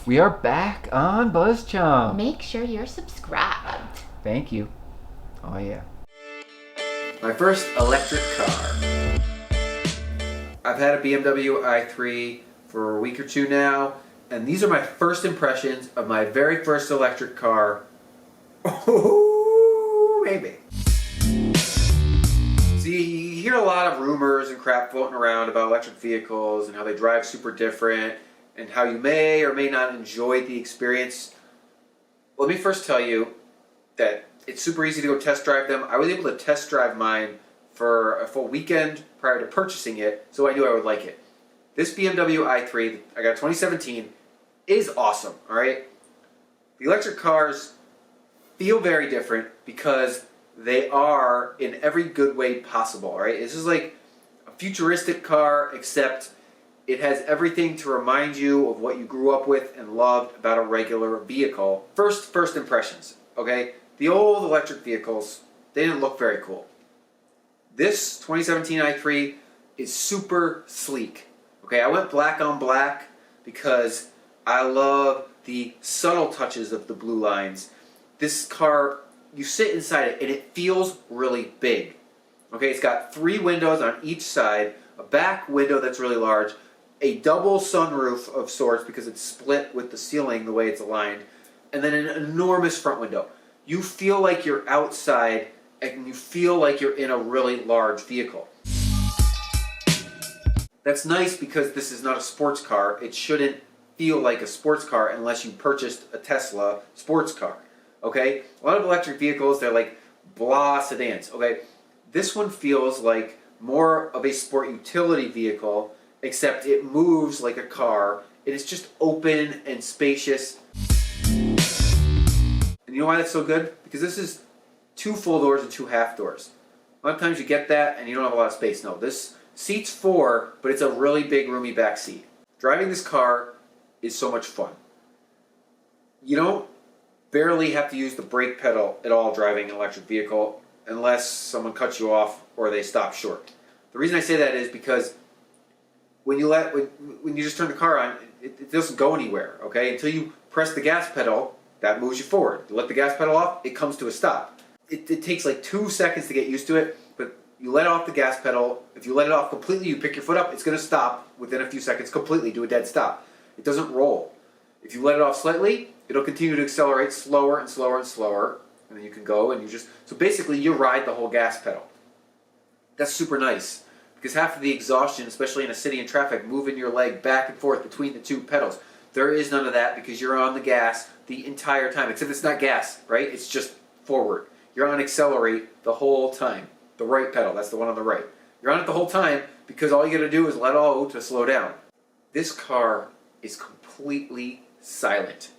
We are back on BuzzChomp. Make sure you're subscribed. Thank you. Oh yeah. My first electric car. I've had a BMW i3 for a week or two now, and these are my first impressions of my very first electric car. Oh, maybe. See, you hear a lot of rumors and crap floating around about electric vehicles and how they drive super different and how you may or may not enjoy the experience. Let me first tell you that it's super easy to go test drive them. I was able to test drive mine for a full weekend prior to purchasing it, so I knew I would like it. This BMW i3, I got 2017, is awesome, alright? The electric cars feel very different because they are in every good way possible, alright? This is like a futuristic car, except it has everything to remind you of what you grew up with and loved about a regular vehicle. First impressions, okay? The old electric vehicles, they didn't look very cool. This 2017 i3 is super sleek. Okay, I went black on black because I love the subtle touches of the blue lines. This car, you sit inside it and it feels really big. Okay, it's got 3 windows on each side, a back window that's really large, a double sunroof of sorts because it's split with the ceiling the way it's aligned, and then an enormous front window. You feel like you're outside and you feel like you're in a really large vehicle. That's nice because this is not a sports car. It shouldn't feel like a sports car unless you purchased a Tesla sports car. Okay? A lot of electric vehicles, they're like blah sedans. Okay? This one feels like more of a sport utility vehicle, except it moves like a car. It is just open and spacious. And you know why that's so good? Because this is 2 full doors and 2 half doors. A lot of times you get that and you don't have a lot of space. No, this seat's 4, but it's a really big roomy back seat. Driving this car is so much fun. You don't barely have to use the brake pedal at all driving an electric vehicle unless someone cuts you off or they stop short. The reason I say that is because when you just turn the car on, it doesn't go anywhere, okay? Until you press the gas pedal, that moves you forward. You let the gas pedal off, it comes to a stop. It takes like 2 seconds to get used to it, but you let off the gas pedal. If you let it off completely, you pick your foot up, it's going to stop within a few seconds completely, do a dead stop. It doesn't roll. If you let it off slightly, it'll continue to accelerate slower and slower and slower, and then you can go and you just... So basically, you ride the whole gas pedal. That's super nice, because half of the exhaustion, especially in a city in traffic, moving your leg back and forth between the 2 pedals. There is none of that because you're on the gas the entire time, except it's not gas, right? It's just forward. You're on accelerate the whole time. The right pedal, that's the one on the right. You're on it the whole time because all you gotta do is let go to slow down. This car is completely silent.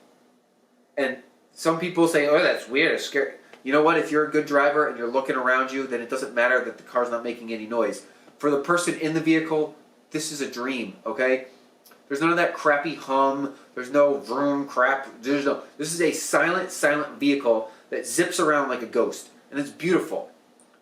And some people say, oh, that's weird, it's scary. You know what? If you're a good driver and you're looking around you, then it doesn't matter that the car's not making any noise. For the person in the vehicle, this is a dream, okay? There's none of that crappy hum. There's no vroom crap. This is a silent vehicle that zips around like a ghost. And it's beautiful.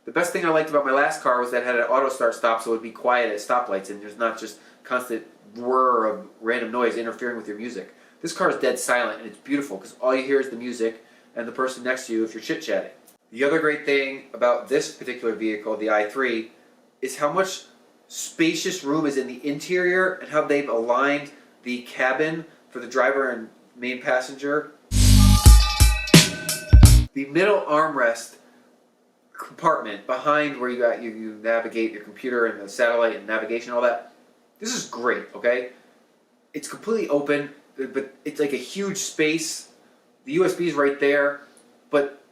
The best thing I liked about my last car was that it had an auto start stop, so it would be quiet at stoplights and there's not just constant whir of random noise interfering with your music. This car is dead silent and it's beautiful because all you hear is the music and the person next to you if you're chit-chatting. The other great thing about this particular vehicle, the i3, is how much spacious room is in the interior and how they've aligned the cabin for the driver and main passenger. The middle armrest compartment behind where you navigate your computer and the satellite and navigation and all that, this is great, okay? It's completely open, but it's like a huge space. The USB is right there, but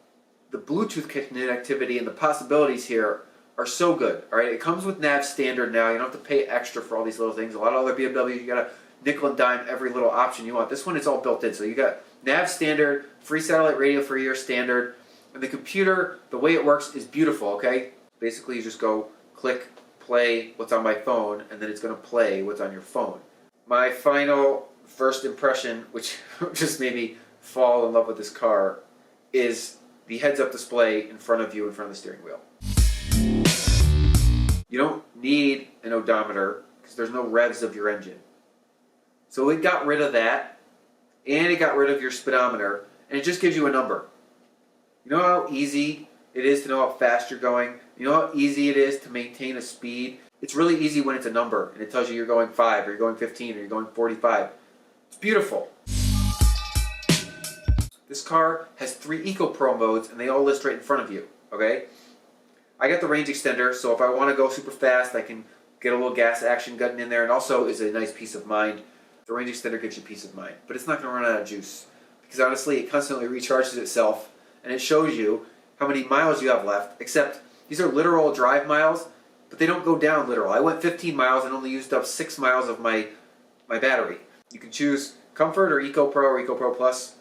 the Bluetooth connectivity and the possibilities here are so good, all right? It comes with nav standard now. You don't have to pay extra for all these little things. A lot of other BMWs, you got to nickel and dime every little option you want. This one, it's all built in. So you got nav standard, free satellite radio for a year standard, and the computer, the way it works is beautiful, okay? Basically, you just go click, play what's on my phone, and then it's going to play what's on your phone. My final first impression, which just made me fall in love with this car, is the heads-up display in front of you, in front of the steering wheel. You don't need an odometer because there's no revs of your engine. So it got rid of that, and it got rid of your speedometer, and it just gives you a number. You know how easy it is to know how fast you're going? You know how easy it is to maintain a speed? It's really easy when it's a number, and it tells you you're going 5, or you're going 15, or you're going 45. It's beautiful. This car has 3 Eco Pro modes, and they all list right in front of you, okay? I got the range extender, so if I want to go super fast, I can get a little gas action gotten in there, and also is a nice peace of mind. The range extender gives you peace of mind, but it's not going to run out of juice, because honestly, it constantly recharges itself, and it shows you how many miles you have left, except these are literal drive miles, but they don't go down literal. I went 15 miles and only used up 6 miles of my battery. You can choose Comfort or Eco Pro or Eco Pro Plus.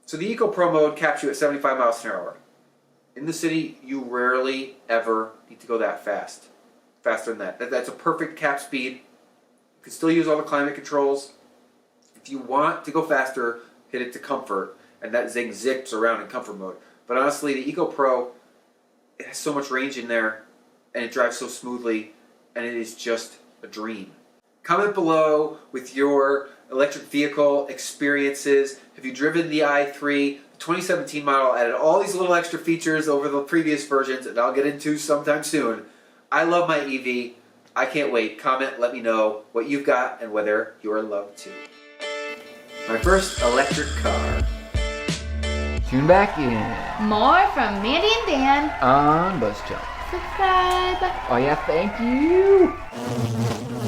So the Eco Pro mode caps you at 75 miles an hour. In the city, you rarely ever need to go that fast. Faster than that. That's a perfect cap speed. You can still use all the climate controls. If you want to go faster, hit it to Comfort, and that zing zips around in Comfort mode. But honestly, the Eco Pro, it has so much range in there, and it drives so smoothly, and it is just a dream. Comment below with your electric vehicle experiences. Have you driven the i3? The 2017 model added all these little extra features over the previous versions, and I'll get into sometime soon. I love my EV. I can't wait. Comment, let me know what you've got and whether you're in love too. My first electric car. Tune back in More from Mandy and Dan. on BuzzChomp. Subscribe. Oh yeah, thank you.